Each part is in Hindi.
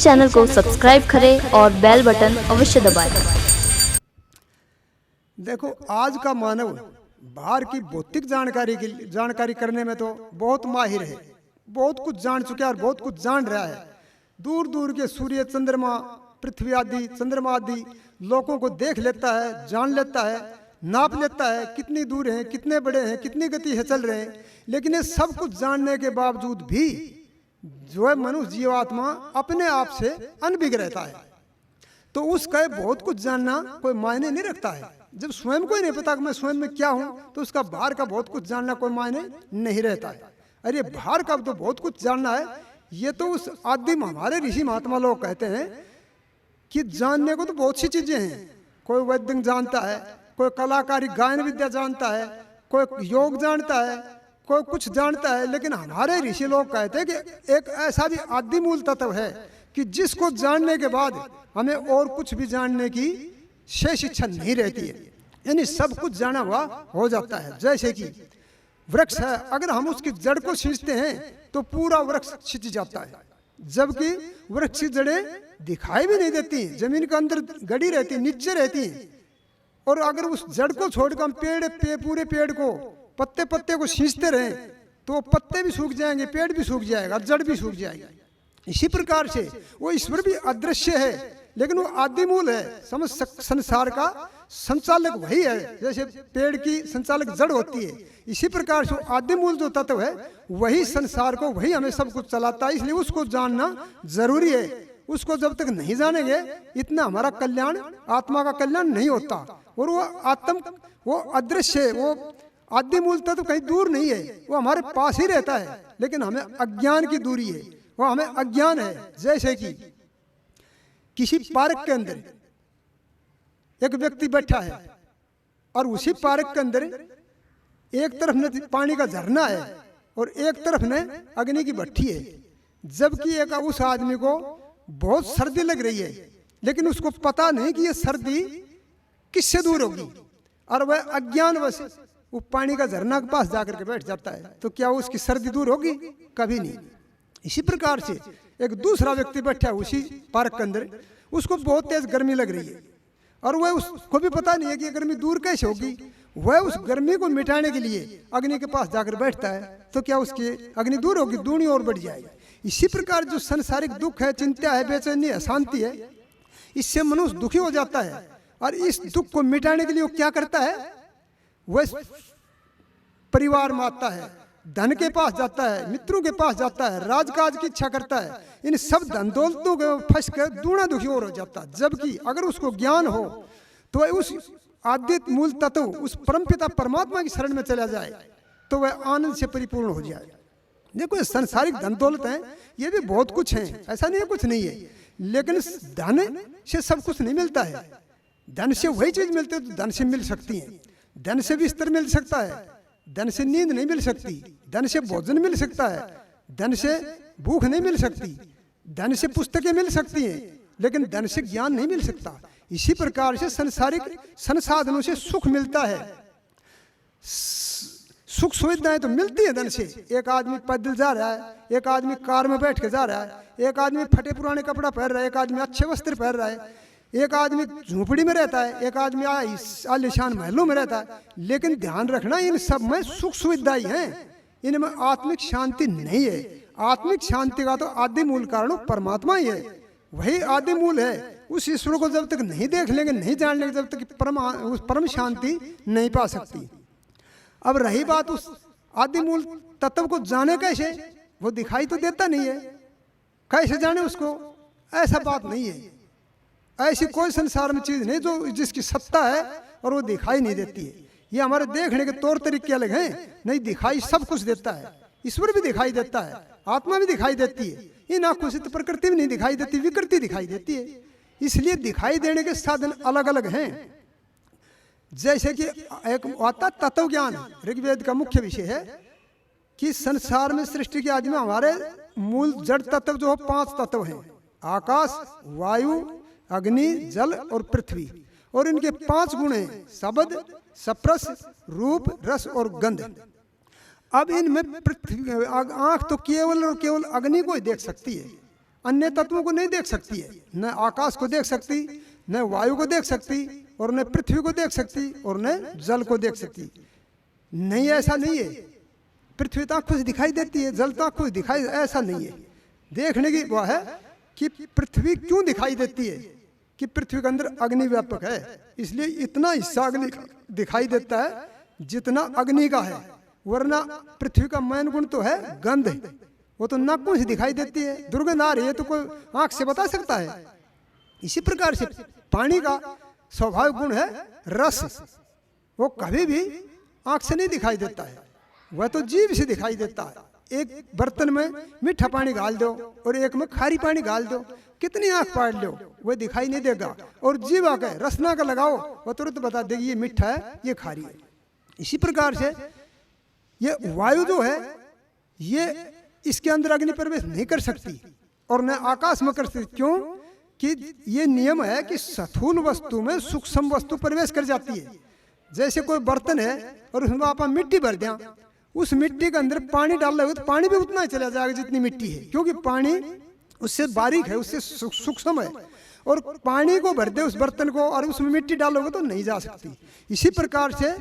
इस चैनल को सब्सक्राइब करें और बेल बटन अवश्य दबाएं। देखो, आज का मानव बाहर की भौतिक जानकारी करने में तो बहुत माहिर है, बहुत कुछ जान चुका है और बहुत कुछ जान रहा है। दूर दूर के सूर्य, चंद्रमा, पृथ्वी आदि, चंद्रमा आदि लोगों को देख लेता है, जान लेता है, नाप लेता है कितनी दूर हैं, कितने बड़े हैं, कितनी गति है चल रहे हैं। लेकिन ये सब कुछ जानने के बावजूद भी जो है मनुष्य जीवात्मा अपने आप से अनभिज्ञ रहता है। तो उसका बहुत कुछ जानना कोई मायने नहीं रखता है। जब स्वयं को ही नहीं पता कि मैं स्वयं में क्या हूं, तो उसका बाहर का बहुत कुछ जानना कोई मायने नहीं रहता है। अरे बाहर का तो बहुत कुछ जानना है, ये तो उस आदिम हमारे ऋषि महात्मा लोग कहते हैं कि जानने को तो बहुत सी चीजें हैं। कोई वैद्य जानता है, कोई कलाकारी गायन विद्या जानता है, कोई योग जानता है, कोई कुछ जानता है। लेकिन हमारे ऋषि लोग कहते हैं कि एक ऐसा भी आदि मूल तत्व है कि जिसको जानने के बाद हमें और कुछ भी जानने की शेष इच्छा नहीं रहती है, यानी सब कुछ जाना हुआ हो जाता है। जैसे कि वृक्ष है, अगर हम उसकी जड़ को खींचते हैं तो पूरा वृक्ष खिंच जाता है, जबकि वृक्ष की जड़ें दिखाई भी नहीं देती, जमीन के अंदर गड़ी रहती, नीचे रहती हैं। और अगर उस जड़ को छोड़कर हम पूरे पेड़ को पत्ते पत्ते को खींचते रहें तो पत्ते भी सूख जाएंगे, पेड़ भी सूख जाएगा, जड़ भी सूख जाएगी। इसी प्रकार से वो ईश्वर भी अदृश्य है, लेकिन वो आदि मूल है। संसार का संचालक वही है, जैसे पेड़ की संचालक जड़ होती है, इसी प्रकार से आदि मूल जो तत्व है वही संसार को, वही हमें सब कुछ चलाता है। इसलिए उसको जानना जरूरी है। उसको जब तक नहीं जानेंगे इतना हमारा कल्याण, आत्मा का कल्याण नहीं होता। और वो अदृश्य है, वो आदि मूल तत्व कहीं दूर नहीं है, वो हमारे पास ही रहता है, लेकिन हमें अज्ञान की दूरी है, वो हमें अज्ञान है। जैसे कि किसी पार्क के अंदर एक व्यक्ति बैठा है और उसी पार्क के अंदर एक तरफ ने पानी का झरना है और एक तरफ ने अग्नि की भट्ठी है। जबकि एक उस आदमी को बहुत सर्दी लग रही है, लेकिन उसको पता नहीं कि ये सर्दी किससे दूर होगी, और वह अज्ञानवश वो पानी का झरना के पास जाकर के बैठ जाता है। तो क्या उसकी सर्दी दूर होगी? कभी नहीं। इसी प्रकार से एक दूसरा व्यक्ति बैठा है उसी पार्क के अंदर, उसको बहुत तेज गर्मी लग रही है और वह उसको भी पता नहीं है कि गर्मी दूर कैसे होगी। वह उस गर्मी को मिटाने के लिए अग्नि के पास जाकर बैठता है, तो क्या उसकी अग्नि दूर होगी? दूनी और बढ़ जाएगी। इसी प्रकार जो सांसारिक दुख है, चिंता है, बेचैनी है, अशांति है, इससे मनुष्य दुखी हो जाता है। और इस दुख को मिटाने के लिए वो क्या करता है? वह परिवार में आता है, धन के पास जाता है, मित्रों के पास जाता है, राजकाज की इच्छा करता है। इन सब धन दौलतों के फंस कर दूना दुखी और हो जाता है। जबकि अगर उसको ज्ञान हो तो वह उस आदि मूल तत्व, उस परमपिता परमात्मा की शरण में चला जाए तो वह आनंद से परिपूर्ण हो जाए। देखो, ये सांसारिक धन दौलत है, ये भी बहुत कुछ है, ऐसा नहीं है कुछ नहीं है, लेकिन धन से सब कुछ नहीं मिलता है। धन से वही चीज मिलती है तो धन से मिल सकती है। धन से बिस्तर मिल सकता है, धन से नींद नहीं मिल सकती। धन से भोजन मिल सकता है, धन से भूख नहीं मिल सकती। धन से पुस्तकें मिल सकती हैं, लेकिन धन से ज्ञान नहीं मिल सकता। इसी प्रकार से सांसारिक संसाधनों से सुख मिलता है, सुख सुविधाएं तो मिलती है धन से। एक आदमी पैदल जा रहा है, एक आदमी कार में बैठ के जा रहा है, एक आदमी फटे पुराने कपड़ा पहन रहा है, एक आदमी अच्छे वस्त्र पहन रहा है, एक आदमी झोपड़ी में रहता है, एक आदमी आलीशान महलों में रहता है। लेकिन ध्यान रखना, इन सब में सुख सुविधाएं हैं, इनमें आत्मिक शांति नहीं है। आत्मिक शांति का तो आदि मूल कारण परमात्मा ही है, वही आदि मूल है। उस ईश्वर को जब तक नहीं देख लेंगे, नहीं जान लेंगे, जब तक परम शांति नहीं पा सकती। अब रही बात उस आदि मूल तत्व को जाने कैसे, वो दिखाई तो देता नहीं है, कैसे जाने उसको? ऐसा बात नहीं है। ऐसी कोई संसार में चीज नहीं जो जिसकी सत्ता है और वो दिखाई नहीं देती है। ये हमारे देखने के तौर तरीके अलग हैं, नहीं दिखाई सब कुछ देता है। ईश्वर भी दिखाई देता है, आत्मा भी दिखाई देती है। इन आंखों से तो प्रकृति भी नहीं दिखाई देती, विकृति दिखाई देती है। इसलिए दिखाई देने के साधन अलग अलग हैं। जैसे कि एक आता तत्व ज्ञान, ऋग्वेद का मुख्य विषय है कि संसार में सृष्टि के आदि में हमारे मूल जड़ तत्व जो 5 तत्व हैं, आकाश, वायु, अग्नि, जल और पृथ्वी। और इनके 5 गुण हैं, शब्द, स्पर्श, रूप, रस और गंध। अब इनमें पृथ्वी आंख तो केवल और केवल अग्नि को ही देख सकती है, अन्य तत्वों को नहीं देख सकती है, न आकाश को देख सकती, न वायु को देख सकती, और न पृथ्वी को देख सकती, और न जल को देख सकती। नहीं, ऐसा नहीं है। पृथ्वी तो आंखों से दिखाई देती है, जल तो आंखों से दिखाई, ऐसा नहीं है। देखने की वह है कि पृथ्वी क्यों दिखाई देती है, कि पृथ्वी के अंदर अग्नि व्यापक है, इसलिए इतना हिस्सा अग्नि का दिखाई देता है जितना अग्नि का है। वरना पृथ्वी का मेन गुण तो है गंध, वो तो नाकों से दिखाई देती है, दुर्गंध आ रही है तो कोई आंख से बता सकता है। इसी प्रकार से पानी का स्वाभाविक गुण है रस, वो कभी भी आंख से नहीं दिखाई देता है, वह तो जीभ से दिखाई देता है। एक बर्तन में मीठा पानी डाल दो और एक में खारी पानी डाल दो, कितनी आंख पाड़ लो वह दिखाई नहीं देगा। और जीभ आके रसना का लगाओ, वह तुरंत बता देगी ये मीठा है, ये खारी है। इसी प्रकार से ये वायु जो है ये इसके अंदर अग्नि प्रवेश नहीं कर सकती और न आकाश में कर सकती। क्यों? कि ये नियम है कि स्थूल वस्तु में सूक्ष्म वस्तु प्रवेश कर जाती है। जैसे कोई बर्तन है और उसमें आप मिट्टी भर दें, उस मिट्टी के अंदर पानी डाल रहे हो तो पानी भी उतना ही चला जाएगा जितनी मिट्टी है, क्योंकि पानी उससे बारीक है, उससे सूक्ष्म है। और पानी को भर दे उस बर्तन को और उसमें मिट्टी डालोगे तो नहीं जा सकती। इसी प्रकार से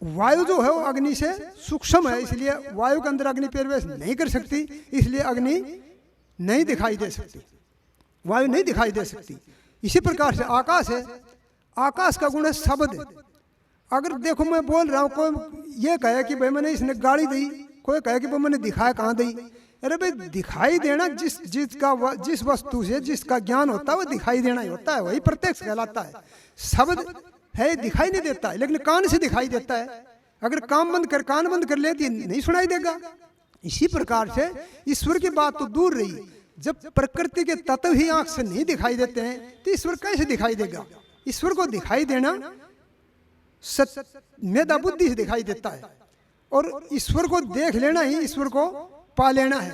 वायु जो है वो अग्नि से सूक्ष्म है, इसलिए वायु के अंदर अग्नि प्रवेश नहीं कर सकती, इसलिए अग्नि नहीं दिखाई दे सकती, वायु नहीं दिखाई दे सकती। इसी प्रकार से आकाश है, आकाश का गुण है शब्द। अगर देखो मैं बोल रहा हूँ, कोई ये कहे कि भाई मैंने इसने गाड़ी दी, कोई कहे कि भाई मैंने दिखाया कहाँ दी। अरे भाई दिखाई देना जिस वस्तु से जिसका ज्ञान होता है वो दिखाई देना ही होता है, वही प्रत्यक्ष कहलाता है। शब्द है दिखाई नहीं देता है, लेकिन कान से दिखाई देता है। अगर कान बंद कर ले तो नहीं सुनाई देगा। इसी प्रकार से ईश्वर की बात तो दूर रही, जब प्रकृति के तत्व ही आंख से नहीं दिखाई देते हैं तो ईश्वर कैसे दिखाई देगा? ईश्वर को दिखाई देना मेधा बुद्धि से दिखाई देता है, और ईश्वर को देख लेना ही ईश्वर को पा लेना है,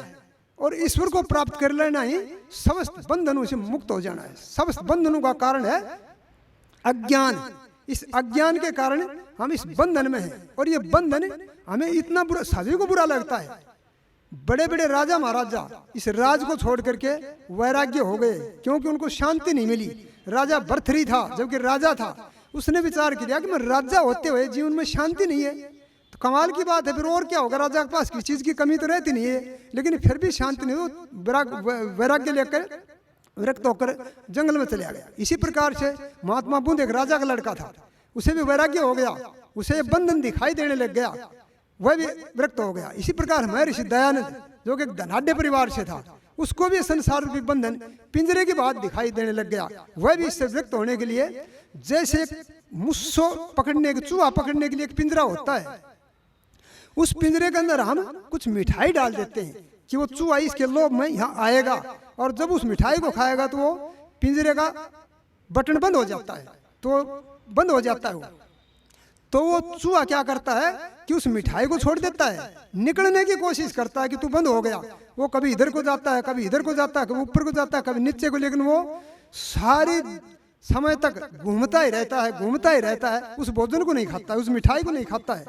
और ईश्वर को प्राप्त कर लेना ही समस्त बंधनों से मुक्त हो जाना है। समस्त बंधनों का कारण है अज्ञान। इस अज्ञान के कारण हम इस बंधन में हैं, और ये बंधन हमें इतना बुरा, सभी को बुरा लगता है। बड़े बड़े राजा महाराजा इस राज को छोड़ करके वैराग्य हो गए, क्योंकि उनको शांति नहीं मिली। राजा भर्तृहरि था, जबकि राजा था, उसने विचार किया कि मैं राजा होते हुए जीवन में शांति नहीं है, तो कमाल की बात है, फिर और क्या होगा? राजा के पास किसी चीज की कमी तो रहती नहीं है, लेकिन फिर भी शांति नहीं हो, वैराग्य लेकर विरक्त होकर जंगल में चले गया। इसी प्रकार से महात्मा बुद्ध एक राजा का लड़का था, उसे भी वैराग्य हो गया, उसे बंधन दिखाई देने लग गया, वह भी विरक्त हो गया। इसी प्रकार महर्षि दयानंद जो कि एक धनाढ्य परिवार से था, उसको भी संसार रूपी बंधन पिंजरे की बात दिखाई देने लग गया। वह भी इससे विरक्त होने के लिए, जैसे मुस्सो पकड़ने, चूहा पकड़ने के लिए एक पिंजरा होता है, उस पिंजरे के अंदर हम कुछ मिठाई डाल देते हैं कि वो चूहा इसके लोभ में यहाँ आएगा, और जब उस मिठाई को खाएगा तो वो पिंजरे का बटन बंद हो जाता है, तो बंद हो जाता है वो। तो वो चूहा क्या करता है कि उस मिठाई को छोड़ देता है, निकलने की कोशिश करता है कि तू बंद हो गया। वो कभी इधर को जाता है, कभी इधर को जाता है, कभी ऊपर को जाता है, कभी नीचे को, लेकिन वो सारी समय तक घूमता ही रहता है, उस भोजन को नहीं खाता है, उस मिठाई को नहीं खाता है।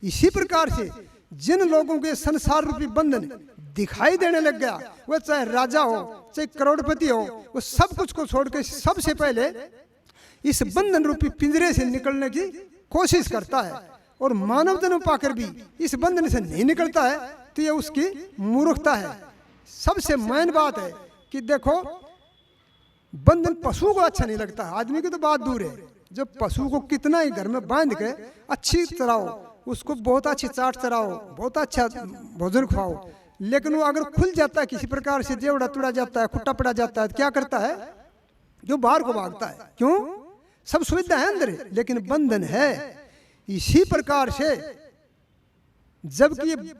इसी प्रकार से जिन लोगों के संसार रूपी बंधन दिखाई देने लग गया, वह चाहे राजा हो चाहे करोड़पति हो, वो सब कुछ को छोड़कर सबसे पहले इस बंधन रूपी पिंजरे से निकलने की कोशिश करता है, और मानव जन्म पाकर भी इस बंधन से नहीं निकलता है, तो ये उसकी मूर्खता है। सबसे मेन बात है कि देखो, बंधन पशु को अच्छा नहीं लगता, आदमी की तो बात दूर है। जब पशु को कितना ही घर में बांध के अच्छी चराओ, उसको बहुत अच्छी चाट चराओ, बहुत अच्छा भोजन खुआओ, लेकिन वो अगर खुल जाता है किसी प्रकार से, जेवड़ा तुड़ा जाता है, खुट्टा पड़ा जाता है, तो क्या करता है? जो बाहर को भागता है। क्यों? सब सुविधा है अंदर, लेकिन बंधन है। इसी प्रकार से जबकि ये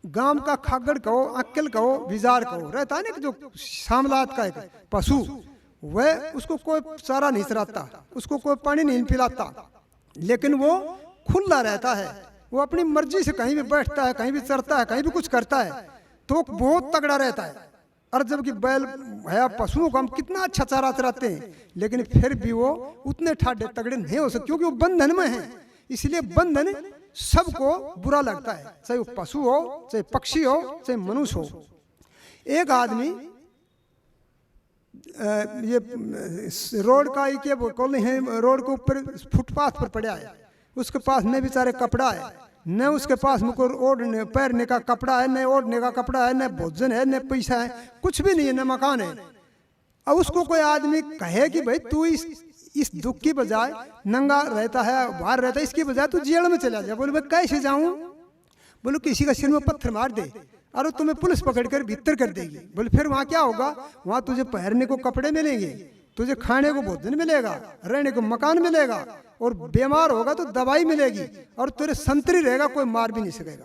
गांव का खागड़ कहो, अक्कल कहो, विजार कहो, रहता है ना जो सामलात का एक पशु, वह उसको कोई चारा नहीं चराता, उसको कोई पानी नहीं पिलाता, लेकिन वो खुला रहता है, वो अपनी मर्जी से कहीं भी बैठता है, कहीं भी चरता है, कहीं भी कुछ करता है, तो बहुत तगड़ा रहता है। और जबकि बैल है, पशुओं को हम कितना अच्छा चारा चराते हैं, लेकिन फिर भी वो उतने ठाडे तगड़े नहीं हो सकते, क्योंकि वो बंधन में है। इसलिए बंधन सबको बुरा लगता है, चाहे वो पशु हो, चाहे पक्षी हो, चाहे मनुष्य हो। एक आदमी ये रोड का क्या कॉलोनी है, रोड के ऊपर फुटपाथ पर पड़ा है, उसके पास न बेचारे कपड़ा है, न उसके पास मुझको ओढ़ने पैरने का कपड़ा है, न ओढ़ने का कपड़ा है, न भोजन है, न पैसा है, कुछ भी नहीं है, न मकान है। अब उसको कोई आदमी कहे कि भाई तू इस दुख की बजाय नंगा रहता है, बाहर रहता है, इसकी बजाय तू जेल में चला जा। बोले भाई कैसे जाऊं? बोलो किसी का सिर में पत्थर मार दे और तुम्हें पुलिस पकड़ कर भीतर कर देगी। बोले फिर वहाँ क्या होगा? वहाँ तुझे पहनने को कपड़े मिलेंगे, तुझे खाने को भोजन मिलेगा, रहने को मकान मिलेगा, और बीमार होगा तो दवाई मिलेगी, और तेरे संतरी रहेगा, कोई मार भी नहीं सकेगा।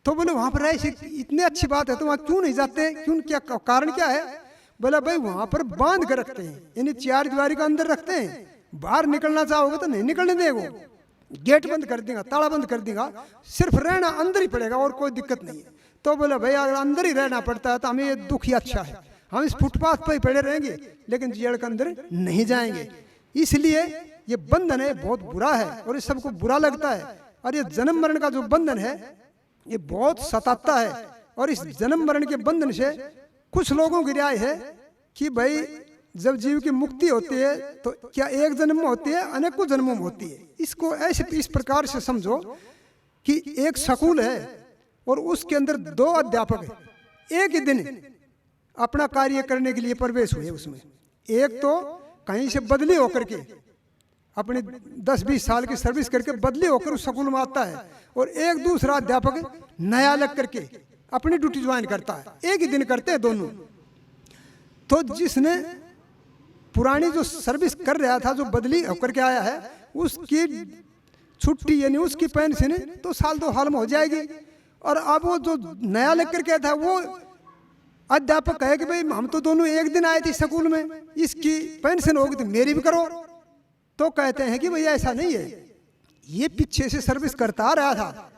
तो बोले वहाँ पर ऐसी इतनी अच्छी बात है तो वहाँ क्यों नहीं जाते? क्यों, क्या कारण क्या है? बोला भाई वहाँ पर बांध कर रखते हैं, यानी चार दीवारी का अंदर रखते हैं, बाहर निकलना चाहोगे तो नहीं निकलने देगा, गेट बंद कर देगा, ताला बंद कर देगा, सिर्फ रहना अंदर ही पड़ेगा और कोई दिक्कत नहीं है। तो बोला भाई अगर अंदर ही रहना पड़ता है तो हमें ये दुख ही अच्छा है, हम इस फुटपाथ पर ही पड़े रहेंगे लेकिन जेल के अंदर नहीं जाएंगे। इसलिए ये बंधन है बहुत बुरा है और ये सबको बुरा लगता है। और ये जन्म मरण का जो बंधन है ये बहुत सताता है। और इस जन्म मरण के बंधन से कुछ लोगों की राय है कि भाई जब जीव की मुक्ति होती है तो क्या एक जन्म में होती है, अनेकों जन्मों में होती है। इसको ऐसे इस प्रकार से समझो कि एक स्कूल है और उसके अंदर 2 अध्यापक है, एक ही दिन अपना कार्य करने के लिए प्रवेश हुए उसमें। एक तो कहीं से बदली होकर के अपने 10-20 साल की सर्विस करके बदली होकर उस स्कूल में आता है, और एक दूसरा अध्यापक नया लग करके अपनी ड्यूटी ज्वाइन करता है। एक ही दिन करते हैं दोनों। तो जिसने पुरानी जो सर्विस कर रहा था, जो बदली होकर के आया है, उसकी छुट्टी यानी उसकी पेंशन तो साल 2 साल में हो जाएगी। और अब वो जो नया लग करके था वो अध्यापक कहे कि भाई हम तो दोनों एक दिन आए थे स्कूल में, इसकी पेंशन होगी तो मेरी भी करो। तो कहते हैं कि भाई ऐसा नहीं है, ये पीछे से सर्विस करता आ रहा था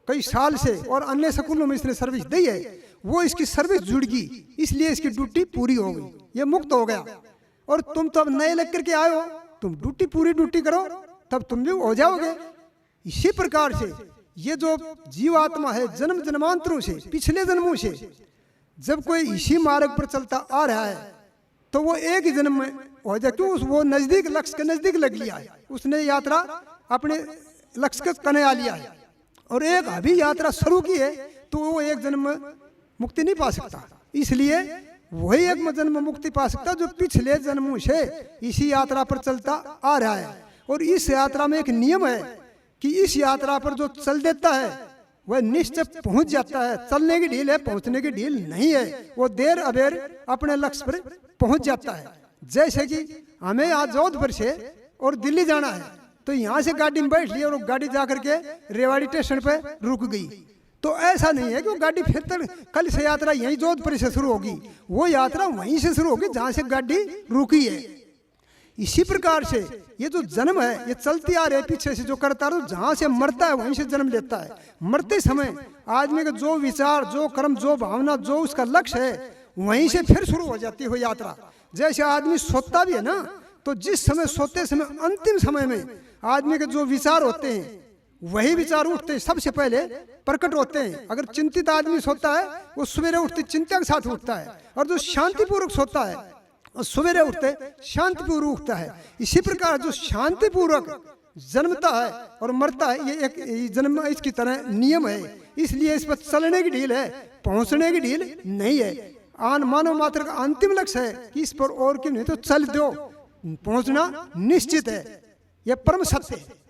कई साल से और अन्य स्कूलों में इसने सर्विस दी है, वो इसकी सर्विस जुड़ गई, इसलिए इसकी ड्यूटी पूरी हो गई, ये मुक्त हो गया। और तुम तो अब नए लग करके आए हो, तुम पूरी ड्यूटी करो तब तुम भी हो जाओगे। इसी प्रकार से ये जो जीवात्मा है जन्म जन्मांतरों से, पिछले जन्मों से जब कोई इसी मार्ग पर चलता आ रहा है तो वो एक ही जन्म में हो जाए। क्यों? वो नजदीक लक्ष्य के नजदीक लग लिया है, उसने यात्रा अपने लक्ष्य के कने आ लिया है, और एक अभी यात्रा शुरू की है तो वो एक जन्म में मुक्ति नहीं पा सकता। इसलिए वही एक जन्म मुक्ति पा सकता जो पिछले जन्मों से इसी यात्रा पर चलता आ रहा है। और इस यात्रा में एक नियम है कि इस यात्रा पर जो चल देता है वह निश्चय पहुंच जाता है। चलने की ढील है, पहुंचने की ढील नहीं है, वो देर अबेर अपने लक्ष्य पर पहुंच जाता है। जैसे कि हमें आज जोधपुर से और दिल्ली जाना है तो यहाँ से गाड़ी में बैठ लिया और गाड़ी जा करके रेवाड़ी स्टेशन पे रुक गई, तो ऐसा नहीं है कि वो गाड़ी फिर तक कल से यात्रा यहीं जोधपुर से शुरू होगी, वो यात्रा वहीं से शुरू होगी जहाँ से गाड़ी रुकी है। इसी प्रकार से ये जो जन्म है ये चलती आ रही है पीछे से जो करता रहो, जहाँ से मरता है वहीं से जन्म लेता है। मरते समय आदमी का जो विचार, जो कर्म, जो भावना, जो उसका लक्ष्य है वहीं से फिर शुरू हो जाती है यात्रा। जैसे आदमी सोता भी है ना, तो जिस समय सोते समय अंतिम समय में आदमी के जो विचार होते हैं वही विचार उठते हैं, सबसे पहले प्रकट होते हैं। अगर चिंतित आदमी सोता है वो सवेरे उठते चिंता के साथ उठता है, और जो शांतिपूर्वक सोता है और सवेरे उठते शांतिपूर्वक उठता है। इसी प्रकार जो शांतिपूर्वक जन्मता है और मरता है ये एक जन्म इसकी तरह नियम है। इसलिए इस पर चलने की ढील है, पहुंचने की ढील नहीं है। मानव मात्र का अंतिम लक्ष्य है कि इस पर और क्यों नहीं तो चल दो, पहुंचना निश्चित है, यह परम सत्य है।